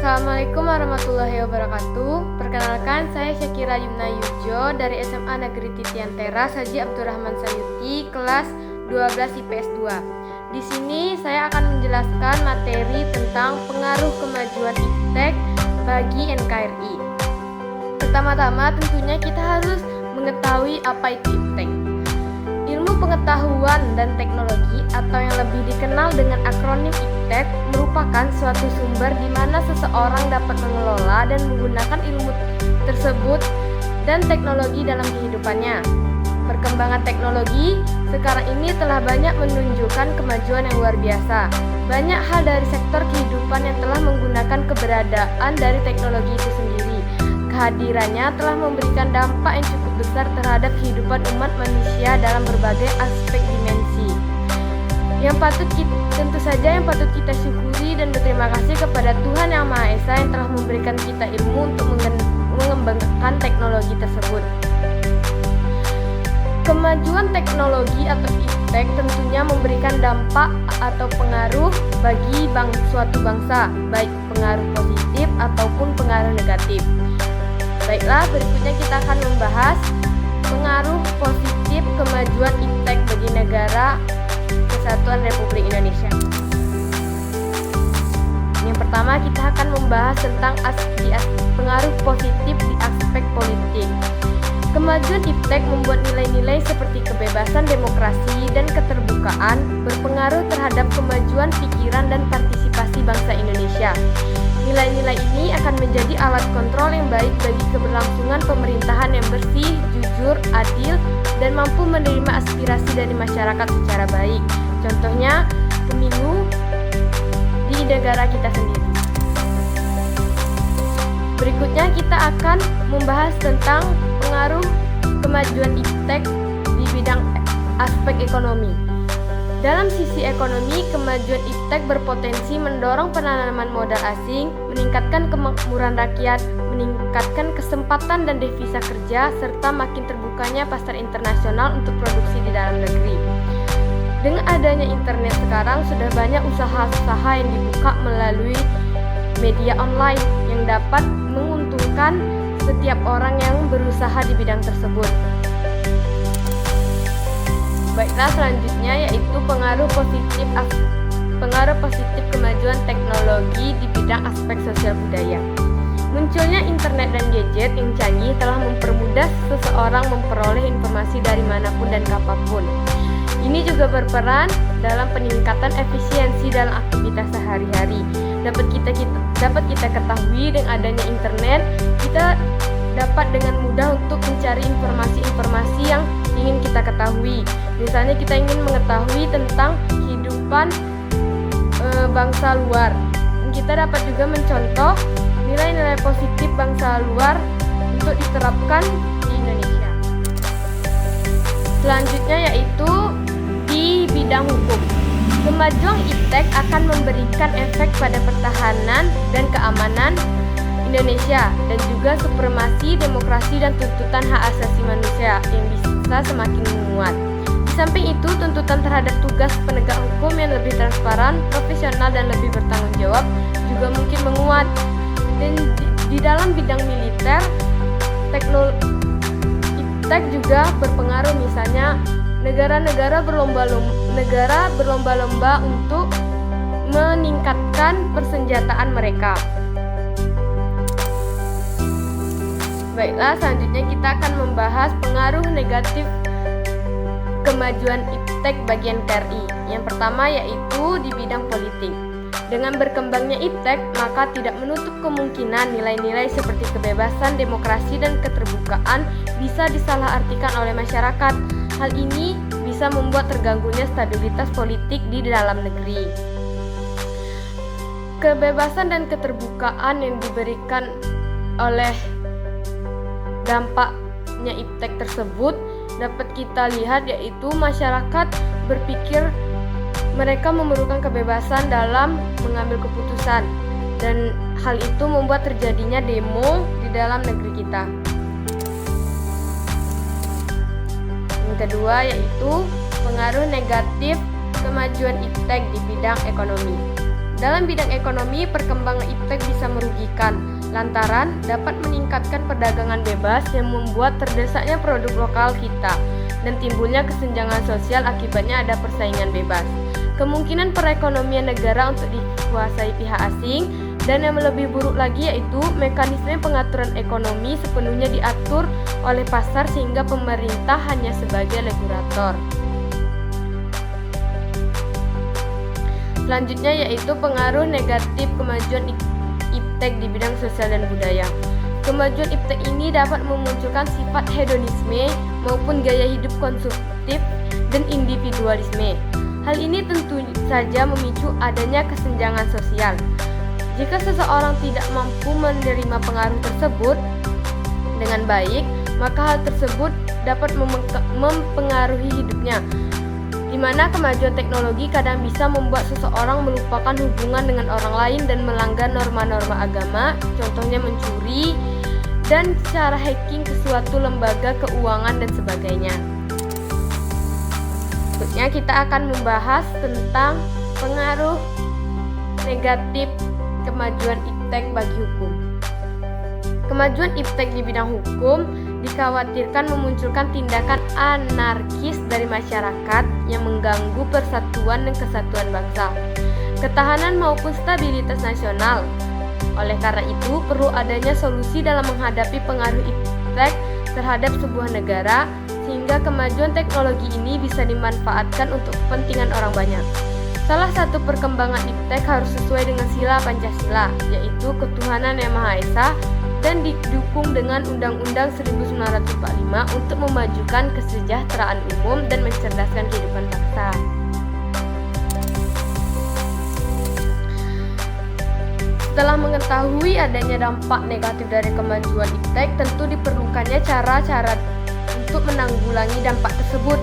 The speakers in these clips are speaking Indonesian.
Assalamualaikum warahmatullahi wabarakatuh. Perkenalkan, saya Syakira Yumna Yujo dari SMA Negeri Titian Teras Haji Abdurrahman Sayuti, kelas 12 IPS 2. Di sini saya akan menjelaskan materi tentang pengaruh kemajuan iptek bagi NKRI. Pertama-tama tentunya kita harus mengetahui apa itu iptek. Ilmu pengetahuan dan teknologi atau yang lebih dikenal dengan akronim iptek merupakan suatu sumber di mana seseorang dapat mengelola dan menggunakan ilmu tersebut dan teknologi dalam kehidupannya. Perkembangan teknologi sekarang ini telah banyak menunjukkan kemajuan yang luar biasa. Banyak hal dari sektor kehidupan yang telah menggunakan keberadaan dari teknologi itu sendiri. Kehadirannya telah memberikan dampak yang cukup besar terhadap kehidupan umat manusia dalam berbagai aspek dimensi. Tentu saja yang patut kita syukuri dan berterima kasih kepada Tuhan Yang Maha Esa yang telah memberikan kita ilmu untuk mengembangkan teknologi tersebut. Kemajuan teknologi atau iptek tentunya memberikan dampak atau pengaruh bagi suatu bangsa, baik pengaruh positif ataupun pengaruh negatif. Baiklah, berikutnya kita akan membahas pengaruh positif kemajuan iptek bagi negara Kesatuan Republik Indonesia. Yang pertama, kita akan membahas tentang pengaruh positif di aspek politik. Kemajuan iptek membuat nilai-nilai seperti kebebasan demokrasi dan keterbukaan berpengaruh terhadap kemajuan pikiran dan partisipasi bangsa Indonesia. Nilai-nilai ini akan menjadi alat kontrol yang baik bagi keberlangsungan pemerintahan yang bersih, jujur, adil, dan mampu menerima aspirasi dari masyarakat secara baik. Contohnya, pemilu di negara kita sendiri. Berikutnya kita akan membahas tentang pengaruh kemajuan iptek di bidang aspek ekonomi. Dalam sisi ekonomi, kemajuan iptek berpotensi mendorong penanaman modal asing, meningkatkan kemakmuran rakyat, meningkatkan kesempatan dan devisa kerja, serta makin terbukanya pasar internasional untuk produksi di dalam negeri. Dengan adanya internet sekarang, sudah banyak usaha-usaha yang dibuka melalui media online yang dapat menguntungkan setiap orang yang berusaha di bidang tersebut. Baiklah, selanjutnya yaitu pengaruh positif kemajuan teknologi di bidang aspek sosial budaya. Munculnya internet dan gadget yang canggih telah mempermudah seseorang memperoleh informasi dari manapun dan kapanpun. Ini juga berperan dalam peningkatan efisiensi dalam aktivitas sehari-hari. Dapat kita ketahui dengan adanya internet, kita dapat dengan mudah untuk mencari informasi-informasi yang ingin kita ketahui. Misalnya kita ingin mengetahui tentang kehidupan bangsa luar. Kita dapat juga mencontoh nilai-nilai positif bangsa luar untuk diterapkan di Indonesia. Selanjutnya yaitu di bidang hukum. Kemajuan iptek akan memberikan efek pada pertahanan dan keamanan Indonesia dan juga supremasi demokrasi dan tuntutan hak asasi manusia yang bisa semakin menguat. Di samping itu, tuntutan terhadap tugas penegak hukum yang lebih transparan, profesional dan lebih bertanggung jawab juga mungkin menguat. Dan di dalam bidang militer, iptek juga berpengaruh, misalnya negara berlomba-lomba untuk meningkatkan persenjataan mereka. Baiklah, selanjutnya kita akan membahas pengaruh negatif kemajuan iptek bagi NKRI. Yang pertama yaitu di bidang politik. Dengan berkembangnya iptek, maka tidak menutup kemungkinan nilai-nilai seperti kebebasan, demokrasi, dan keterbukaan bisa disalahartikan oleh masyarakat. Hal ini bisa membuat terganggunya stabilitas politik di dalam negeri. Kebebasan dan keterbukaan yang diberikan oleh dampaknya iptek tersebut dapat kita lihat, yaitu masyarakat berpikir mereka memerlukan kebebasan dalam mengambil keputusan, dan hal itu membuat terjadinya demo di dalam negeri kita. Yang kedua yaitu pengaruh negatif kemajuan iptek di bidang ekonomi. Dalam bidang ekonomi, perkembangan iptek bisa merugikan, lantaran dapat meningkatkan perdagangan bebas yang membuat terdesaknya produk lokal kita, dan timbulnya kesenjangan sosial akibatnya ada persaingan bebas. Kemungkinan perekonomian negara untuk dikuasai pihak asing, dan yang lebih buruk lagi yaitu mekanisme pengaturan ekonomi sepenuhnya diatur oleh pasar sehingga pemerintah hanya sebagai regulator. Selanjutnya yaitu pengaruh negatif kemajuan iptek di bidang sosial dan budaya. Kemajuan iptek ini dapat memunculkan sifat hedonisme maupun gaya hidup konsumtif dan individualisme. Hal ini tentu saja memicu adanya kesenjangan sosial. Jika seseorang tidak mampu menerima pengaruh tersebut dengan baik, maka hal tersebut dapat mempengaruhi hidupnya, di mana kemajuan teknologi kadang bisa membuat seseorang melupakan hubungan dengan orang lain dan melanggar norma-norma agama, contohnya mencuri, dan cara hacking ke suatu lembaga keuangan dan sebagainya. Berikutnya kita akan membahas tentang pengaruh negatif kemajuan iptek bagi hukum. Kemajuan iptek di bidang hukum dikhawatirkan memunculkan tindakan anarkis dari masyarakat yang mengganggu persatuan dan kesatuan bangsa, ketahanan maupun stabilitas nasional. Oleh karena itu, perlu adanya solusi dalam menghadapi pengaruh iptek terhadap sebuah negara, sehingga kemajuan teknologi ini bisa dimanfaatkan untuk kepentingan orang banyak. Salah satu perkembangan iptek harus sesuai dengan sila Pancasila, yaitu ketuhanan yang Maha Esa, dan didukung dengan Undang-Undang 1945 untuk memajukan kesejahteraan umum dan mencerdaskan kehidupan bangsa. Setelah mengetahui adanya dampak negatif dari kemajuan iptek, tentu diperlukannya cara-cara untuk menanggulangi dampak tersebut.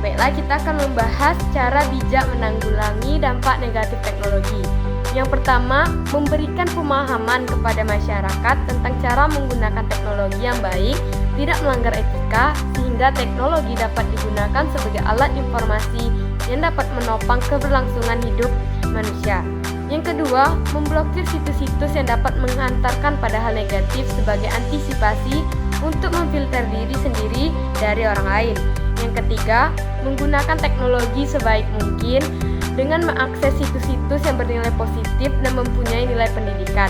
Baiklah, kita akan membahas cara bijak menanggulangi dampak negatif teknologi. Yang pertama, memberikan pemahaman kepada masyarakat tentang cara menggunakan teknologi yang baik, tidak melanggar etika, sehingga teknologi dapat digunakan sebagai alat informasi yang dapat menopang keberlangsungan hidup manusia. Yang kedua, memblokir situs-situs yang dapat menghantarkan pada hal negatif sebagai antisipasi untuk memfilter diri sendiri dari orang lain. Yang ketiga, menggunakan teknologi sebaik mungkin dengan mengakses situs-situs yang bernilai positif dan mempunyai nilai pendidikan.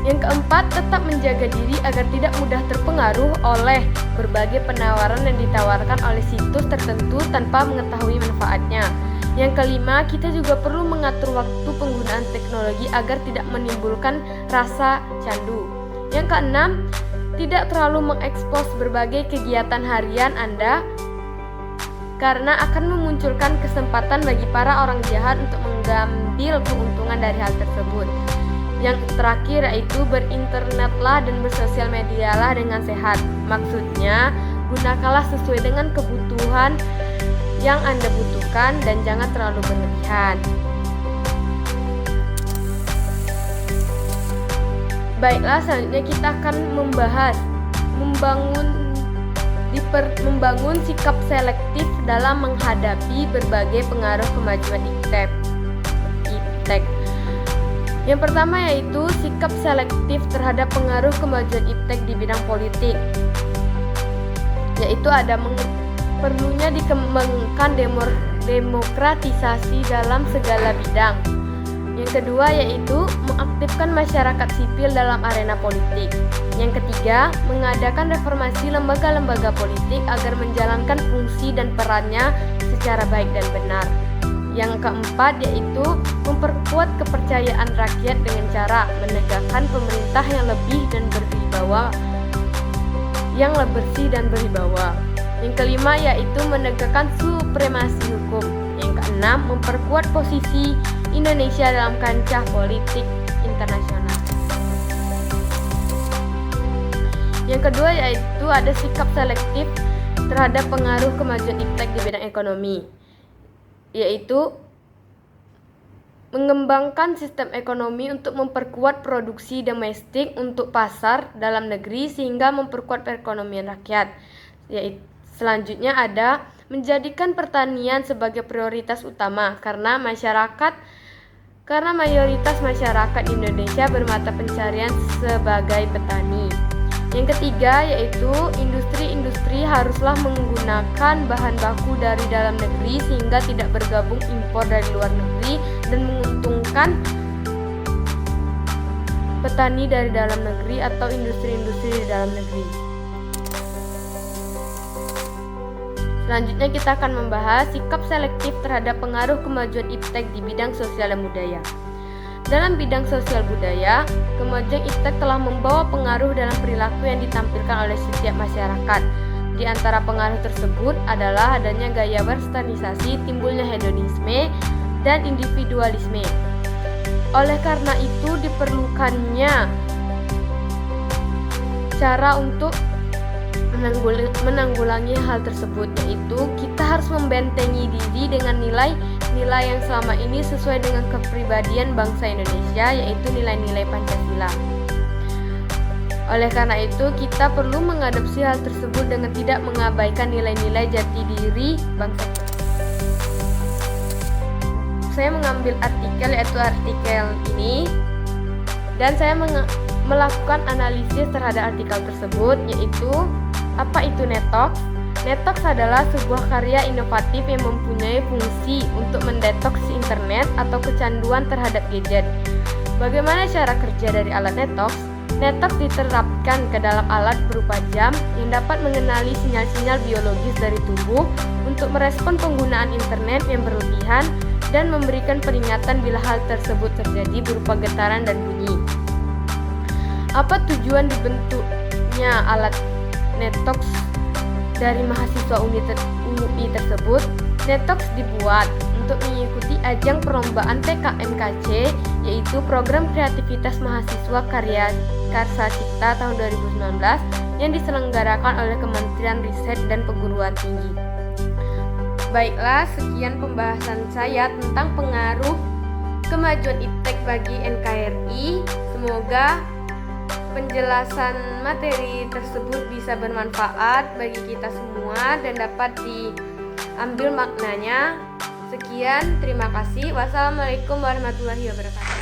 Yang keempat, tetap menjaga diri agar tidak mudah terpengaruh oleh berbagai penawaran yang ditawarkan oleh situs tertentu tanpa mengetahui manfaatnya. Yang kelima, kita juga perlu mengatur waktu penggunaan teknologi agar tidak menimbulkan rasa candu. Yang keenam, tidak terlalu mengekspos berbagai kegiatan harian Anda karena akan memunculkan kesempatan bagi para orang jahat untuk mengambil keuntungan dari hal tersebut. Yang terakhir yaitu berinternetlah dan bersosial medialah dengan sehat. Maksudnya, gunakanlah sesuai dengan kebutuhan yang Anda butuhkan dan jangan terlalu berlebihan. Baiklah, selanjutnya kita akan membahas membangun sikap selektif dalam menghadapi berbagai pengaruh kemajuan iptek. Yang pertama yaitu sikap selektif terhadap pengaruh kemajuan iptek di bidang politik, yaitu ada perlunya dikembangkan demokratisasi dalam segala bidang. Yang kedua yaitu mengaktifkan masyarakat sipil dalam arena politik. Yang ketiga, mengadakan reformasi lembaga-lembaga politik agar menjalankan fungsi dan perannya secara baik dan benar. Yang keempat yaitu memperkuat kepercayaan rakyat dengan cara menegakkan pemerintah yang lebih dan berwibawa, yang bersih dan berwibawa. Yang kelima yaitu menegakkan supremasi hukum. Yang keenam, memperkuat posisi Indonesia dalam kancah politik internasional. Yang kedua yaitu ada sikap selektif terhadap pengaruh kemajuan iptek di bidang ekonomi, yaitu mengembangkan sistem ekonomi untuk memperkuat produksi domestik untuk pasar dalam negeri sehingga memperkuat perekonomian rakyat. Selanjutnya ada menjadikan pertanian sebagai prioritas utama karena masyarakat karena mayoritas masyarakat Indonesia bermata pencarian sebagai petani. Yang ketiga yaitu industri-industri haruslah menggunakan bahan baku dari dalam negeri sehingga tidak bergabung impor dari luar negeri dan menguntungkan petani dari dalam negeri atau industri-industri di dalam negeri. Selanjutnya kita akan membahas sikap selektif terhadap pengaruh kemajuan iptek di bidang sosial dan budaya. Dalam bidang sosial budaya, kemajuan iptek telah membawa pengaruh dalam perilaku yang ditampilkan oleh setiap masyarakat. Di antara pengaruh tersebut adalah adanya gaya westernisasi, timbulnya hedonisme, dan individualisme. Oleh karena itu diperlukannya cara untuk menanggulangi hal tersebut, yaitu kita harus membentengi diri dengan nilai-nilai yang selama ini sesuai dengan kepribadian bangsa Indonesia, yaitu nilai-nilai Pancasila. Oleh karena itu kita perlu mengadopsi hal tersebut dengan tidak mengabaikan nilai-nilai jati diri bangsa. Saya mengambil artikel, yaitu artikel ini, dan saya melakukan analisis terhadap artikel tersebut, yaitu apa itu Netox? Netox adalah sebuah karya inovatif yang mempunyai fungsi untuk mendetoks internet atau kecanduan terhadap gadget. Bagaimana cara kerja dari alat Netox? Netox diterapkan ke dalam alat berupa jam yang dapat mengenali sinyal-sinyal biologis dari tubuh untuk merespon penggunaan internet yang berlebihan dan memberikan peringatan bila hal tersebut terjadi berupa getaran dan bunyi. Apa tujuan dibentuknya alat Netox dari mahasiswa UI tersebut? Netox dibuat untuk mengikuti ajang perlombaan PKMKC, yaitu Program Kreativitas Mahasiswa Karya Cipta tahun 2019 yang diselenggarakan oleh Kementerian Riset dan Perguruan Tinggi. Baiklah, sekian pembahasan saya tentang pengaruh kemajuan iptek bagi NKRI. Semoga penjelasan materi tersebut bisa bermanfaat bagi kita semua dan dapat diambil maknanya. Sekian, terima kasih. Wassalamualaikum warahmatullahi wabarakatuh.